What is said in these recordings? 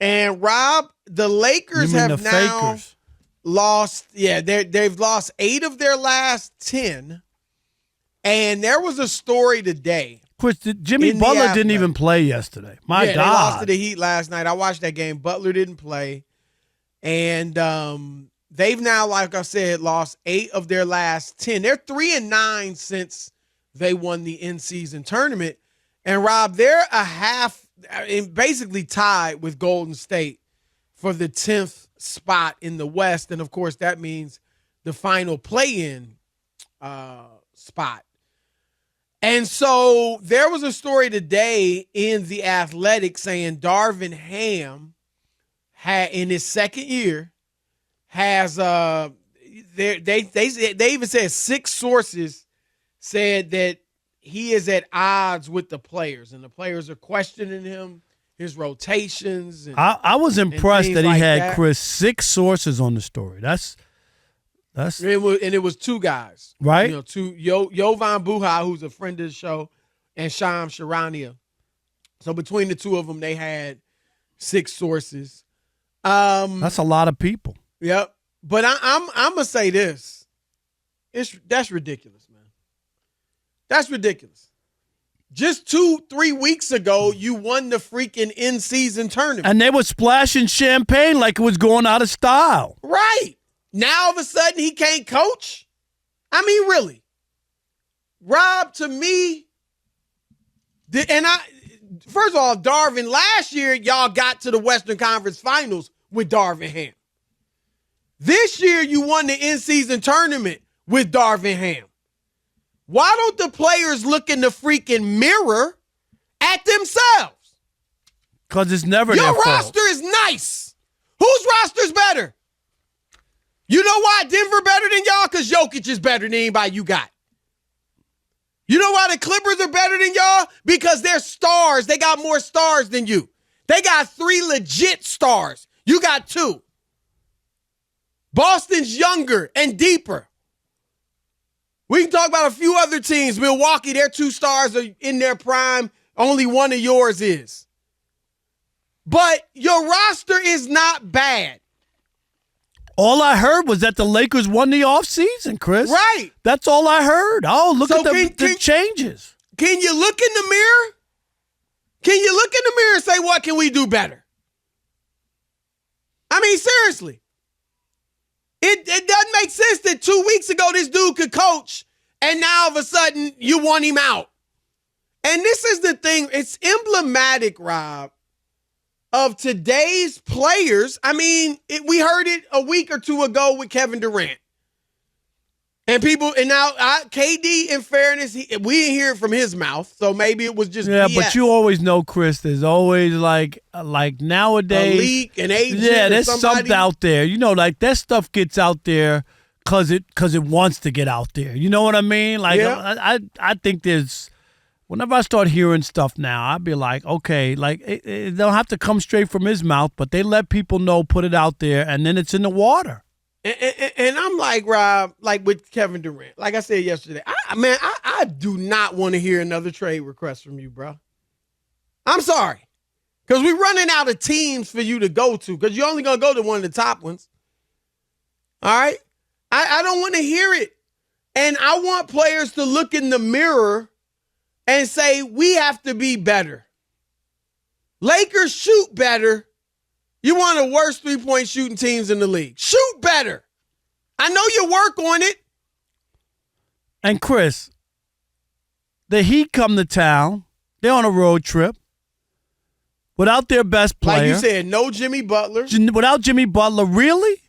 And Rob, the Lakers have now fakers. lost. Yeah, they've lost 8 of their last 10. And there was a story today. Chris, Jimmy Butler didn't even play yesterday. My God. They lost to the Heat last night. I watched that game. Butler didn't play. And they've now, like I said, lost 8 of their last 10. They're 3-9 since they won the in-season tournament. And, Rob, they're basically tied with Golden State for the 10th spot in the West. And, of course, that means the final play-in spot. And so there was a story today in The Athletic saying Darvin Ham in his second year has they even said 6 sources said that he is at odds with the players, and the players are questioning him, his rotations. And, I was impressed that he had that. Chris 6 sources on the story. It was 2 guys, right? You know, 2 Jovan Buha, who's a friend of the show, and Sham Charania. So between the 2 of them, they had 6 sources. That's a lot of people. Yep. But I'm gonna say this. That's ridiculous, man. That's ridiculous. Just 2-3 weeks ago, you won the freaking in-season tournament. And they were splashing champagne like it was going out of style. Right. Now, all of a sudden, he can't coach? I mean, really. Rob, to me, first of all, Darvin, last year, y'all got to the Western Conference Finals with Darvin Ham. This year, you won the in-season tournament with Darvin Ham. Why don't the players look in the freaking mirror at themselves? Because it's never their fault. Your roster is nice. Whose roster's better? You know why Denver better than y'all? Because Jokic is better than anybody you got. You know why the Clippers are better than y'all? Because they're stars. They got more stars than you. They got 3 legit stars. You got 2. Boston's younger and deeper. We can talk about a few other teams. Milwaukee, their 2 stars are in their prime. Only one of yours is. But your roster is not bad. All I heard was that the Lakers won the offseason, Chris. Right. That's all I heard. Oh, look at the changes. Can you look in the mirror? Can you look in the mirror and say, what can we do better? I mean, seriously. It doesn't make sense that 2 weeks ago this dude could coach, and now all of a sudden you want him out. And this is the thing. It's emblematic, Rob, of today's players. I mean, we heard it a week or 2 ago with Kevin Durant. And now KD, in fairness, we didn't hear it from his mouth, so maybe it was just BS. But you always know, Chris, there's always like nowadays. A leak, an agent, there's something out there. You know, like that stuff gets out there because it wants to get out there. You know what I mean? Like I think there's. Whenever I start hearing stuff now, I'd be like, okay, like it don't have to come straight from his mouth, but they let people know, put it out there, and then it's in the water. And I'm like, Rob, like with Kevin Durant, like I said yesterday, I do not want to hear another trade request from you, bro. I'm sorry. Because we're running out of teams for you to go to because you're only going to go to one of the top ones. All right? I don't want to hear it. And I want players to look in the mirror and say, we have to be better. Lakers shoot better. You're one of the worst 3-point shooting teams in the league. Shoot better. I know you work on it. And Chris, the Heat come to town. They're on a road trip. Without their best player. Like you said, no Jimmy Butler. Without Jimmy Butler, really?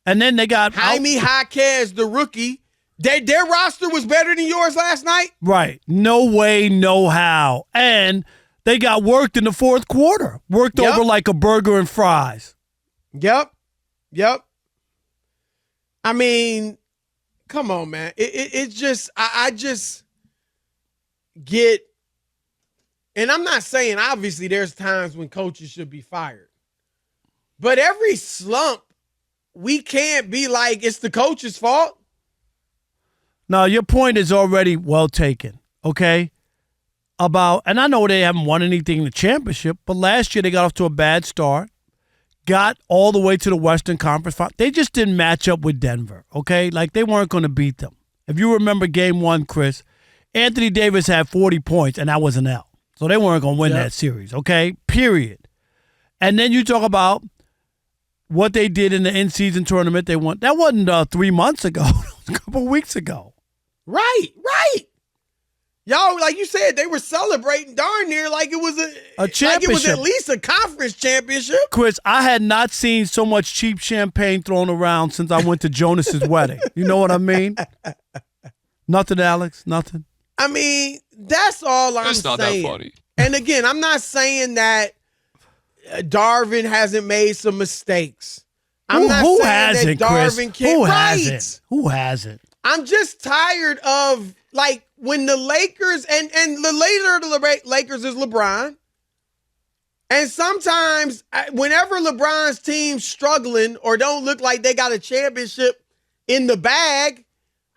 And then they got Jaime Jaquez, the rookie. Their roster was better than yours last night? Right. No way, no how. And they got worked in the fourth quarter. Worked over like a burger and fries. Yep. I mean, come on, man. It's just, I just get, and I'm not saying, obviously, there's times when coaches should be fired. But every slump, we can't be like, it's the coach's fault. No, your point is already well taken, okay? about, and I know they haven't won anything in the championship, but last year they got off to a bad start, got all the way to the Western Conference Final. They just didn't match up with Denver, okay? Like, they weren't going to beat them. If you remember game 1, Chris, Anthony Davis had 40 points, and that was an L. So they weren't going to win that series, okay? Period. And then you talk about what they did in the in-season tournament. They won. That wasn't 3 months ago. It was a couple weeks ago. Right. Y'all, like you said, they were celebrating darn near like it was a championship. Like it was at least a conference championship. Chris, I had not seen so much cheap champagne thrown around since I went to Jonas's wedding. You know what I mean? Nothing, Alex? Nothing? I mean, that's all I'm saying. It's not that funny. And again, I'm not saying that Darvin hasn't made some mistakes. I'm not saying hasn't, that Darvin Chris? can't. Who right. hasn't? Who hasn't? I'm just tired of, like, when the Lakers, and the leader of the Lakers is LeBron. And sometimes, whenever LeBron's team's struggling or don't look like they got a championship in the bag,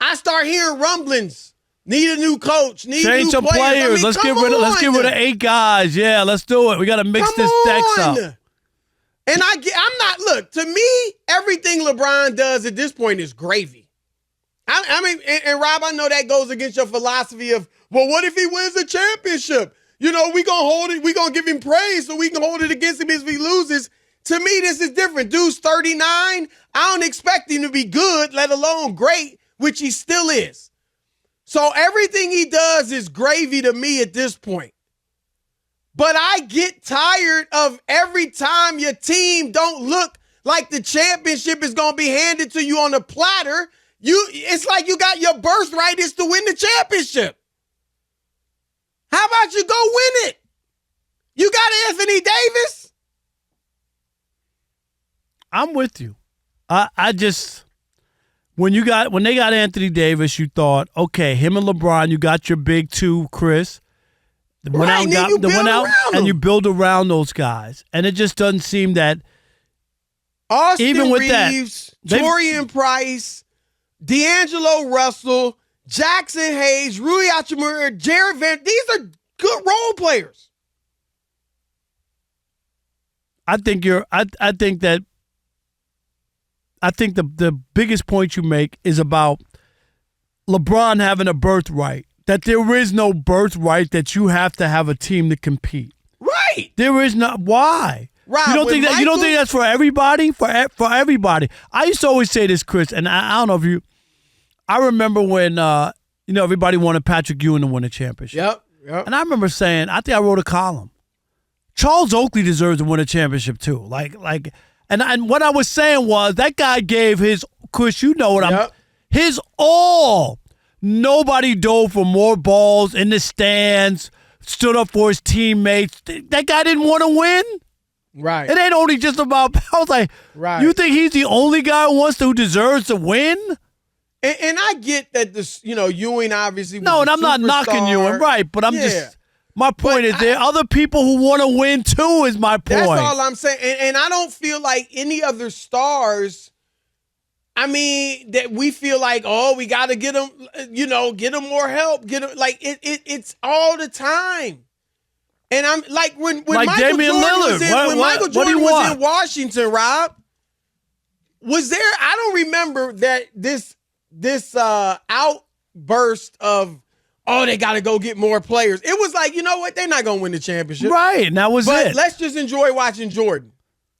I start hearing rumblings. Need a new coach. Need Change new some players. players. I mean, Let's get rid of 8 guys. Yeah, let's do it. We got to mix this decks up. And I'm not, look, to me, everything LeBron does at this point is gravy. I mean, and Rob, I know that goes against your philosophy of, well, what if he wins a championship? You know, we going to hold it. We going to give him praise so we can hold it against him if he loses. To me, this is different. Dude's 39. I don't expect him to be good, let alone great, which he still is. So everything he does is gravy to me at this point. But I get tired of every time your team don't look like the championship is going to be handed to you on a platter. It's like you got your birthright is to win the championship. How about you go win it? You got Anthony Davis? I'm with you. I just when they got Anthony Davis, you thought, okay, him and LeBron, you got your big two, Chris. And you build around those guys. And it just doesn't seem that Austin even with Reeves, that, Torian Price, D'Angelo Russell, Jackson Hayes, Rui Hachimura, Jared Van. These are good role players. I think the biggest point you make is about LeBron having a birthright. That there is no birthright that you have to have a team to compete. Right. There is not. Why? Right. You don't think that's for everybody? For everybody. I used to always say this, Chris, and I don't know if you. I remember when everybody wanted Patrick Ewing to win a championship. Yep. And I remember saying, I think I wrote a column. Charles Oakley deserves to win a championship too. And what I was saying was that guy gave his, Chris, you know what his all. Nobody dove for more balls in the stands, stood up for his teammates. That guy didn't want to win. Right. It ain't only just about, I was like, right. You think he's the only guy who deserves to win? And I get that Ewing obviously was and I'm not knocking Ewing, right, but I'm just, my point is there are other people who want to win too is my point. That's all I'm saying. And I don't feel like any other stars, I mean, that we feel like, oh, we got to get them, get them more help. Get them, like, it's all the time. And I'm like, when Michael Damian Jordan Lillard. Was in Washington, Rob, was there, I don't remember that this outburst of, oh, they got to go get more players. It was like, you know what? They're not going to win the championship. Right, and that was but it. Let's just enjoy watching Jordan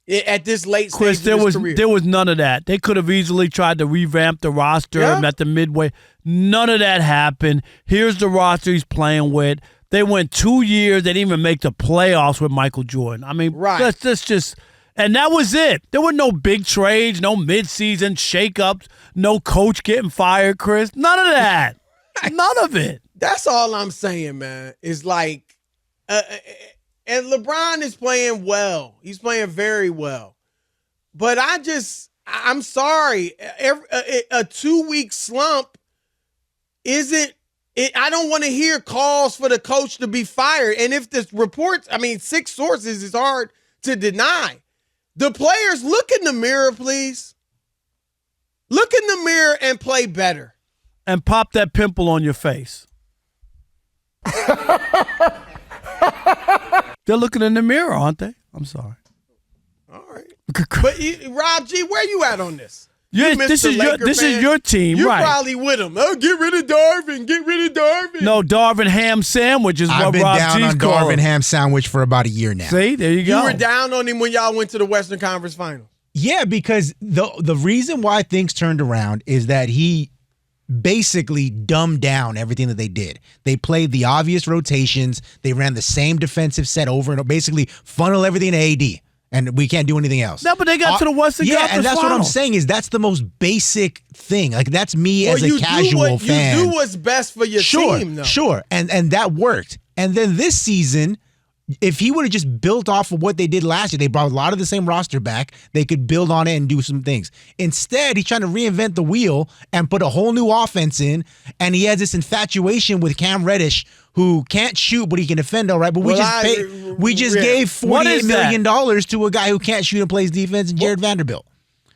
at this late stage of his career. There was none of that. They could have easily tried to revamp the roster at the midway. None of that happened. Here's the roster he's playing with. They went 2 years. They didn't even make the playoffs with Michael Jordan. I mean, that's just – and that was it. There were no big trades, no midseason shakeups, no coach getting fired, Chris. None of that. None of it. That's all I'm saying, man. It's like and LeBron is playing well. He's playing very well. But I'm sorry. A 2-week slump isn't it. I don't want to hear calls for the coach to be fired. And if this reports, 6 sources is hard to deny. The players, look in the mirror, please. Look in the mirror and play better. And pop that pimple on your face. They're looking in the mirror, aren't they? I'm sorry. All right. But Rob G, where you at on this? This is your team, you right? You probably with him. Oh, get rid of Darvin. Get rid of Darvin. No, Darvin Ham sandwich is what Rob G's calling. I've been down on Darvin Ham sandwich for about a year now. See, there you go. You were down on him when y'all went to the Western Conference Finals. Yeah, because the reason why things turned around is that he basically dumbed down everything that they did. They played the obvious rotations. They ran the same defensive set over and basically funnel everything to AD. And we can't do anything else. No, but they got to the Western Conference and that's Finals. what I'm saying is that's the most basic thing. Like that's me as a casual fan. You do what's best for your team, though. Sure, and that worked. And then this season, if he would have just built off of what they did last year, they brought a lot of the same roster back. They could build on it and do some things. Instead, he's trying to reinvent the wheel and put a whole new offense in. And he has this infatuation with Cam Reddish, who can't shoot, but he can defend all right. But we just gave $48 million to a guy who can't shoot and plays defense, and Jared Vanderbilt.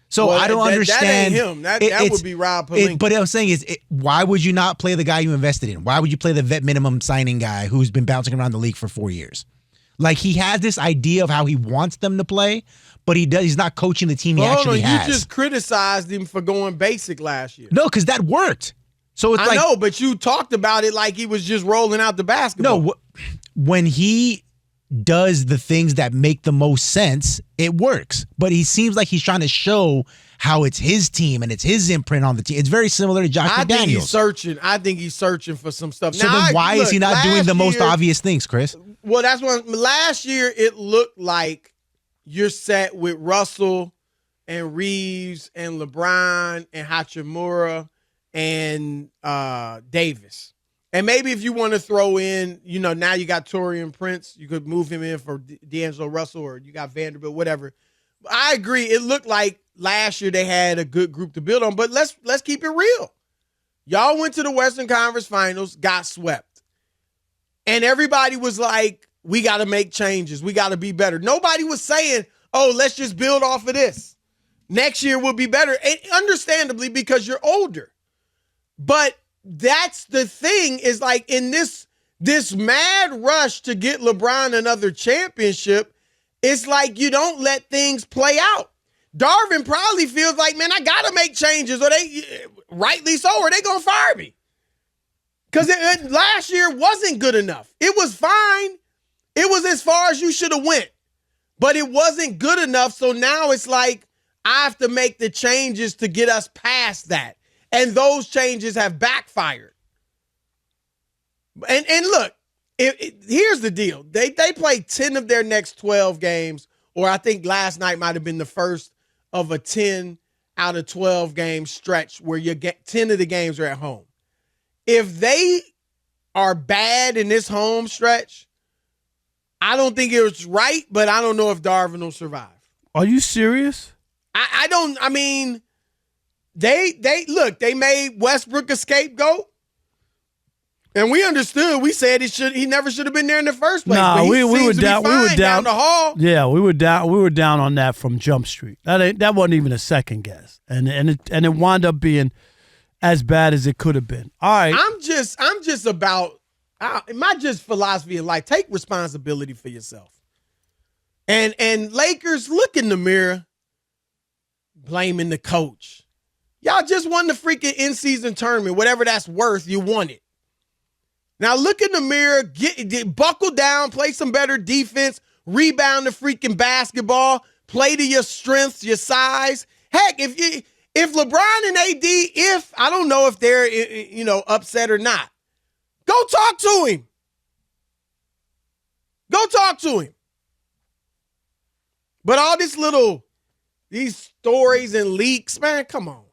So I don't understand. That ain't him. That would be Rob Pelinka. But what I'm saying is, why would you not play the guy you invested in? Why would you play the vet minimum signing guy who's been bouncing around the league for 4 years? Like, he has this idea of how he wants them to play, but he's not coaching the team he actually has. You just criticized him for going basic last year. No, because that worked. So it's I know, but you talked about it like he was just rolling out the basketball. No, when he does the things that make the most sense, it works. But he seems like he's trying to show how it's his team and it's his imprint on the team. It's very similar to Josh McDaniels. I think he's searching for some stuff. So then why is he not doing the most obvious things, Chris? Well, that's what last year it looked like you're set with Russell and Reeves and LeBron and Hachimura and Davis. And maybe if you want to throw in, now you got Taurean Prince, you could move him in for D'Angelo Russell, or you got Vanderbilt, whatever. I agree. It looked like last year they had a good group to build on, but let's keep it real. Y'all went to the Western Conference Finals, got swept. And everybody was like, we got to make changes. We got to be better. Nobody was saying, oh, let's just build off of this. Next year will be better. And understandably, because you're older. But that's the thing, is like in this mad rush to get LeBron another championship, it's like you don't let things play out. Darvin probably feels like, man, I got to make changes, or rightly so, or they going to fire me. Because last year wasn't good enough. It was fine. It was as far as you should have went. But it wasn't good enough, so now it's like I have to make the changes to get us past that. And those changes have backfired. And look, here's the deal. They played 10 of their next 12 games, or I think last night might have been the first of a 10 out of 12 game stretch where you get 10 of the games are at home. If they are bad in this home stretch, I don't think it was right, but I don't know if Darvin will survive. Are you serious? They made Westbrook a scapegoat. And we understood. We said he never should have been there in the first place. Nah, we were down the hall. Yeah, we were down on that from Jump Street. That wasn't even a second guess. And it wound up being as bad as it could have been. All right. I'm just about my philosophy in life. Take responsibility for yourself. And Lakers, look in the mirror, blaming the coach. Y'all just won the freaking in-season tournament. Whatever that's worth, you won it. Now look in the mirror, buckle down, play some better defense, rebound the freaking basketball, play to your strengths, your size. Heck, if LeBron and AD, I don't know if they're upset or not, go talk to him. Go talk to him. But all these stories and leaks, man, come on.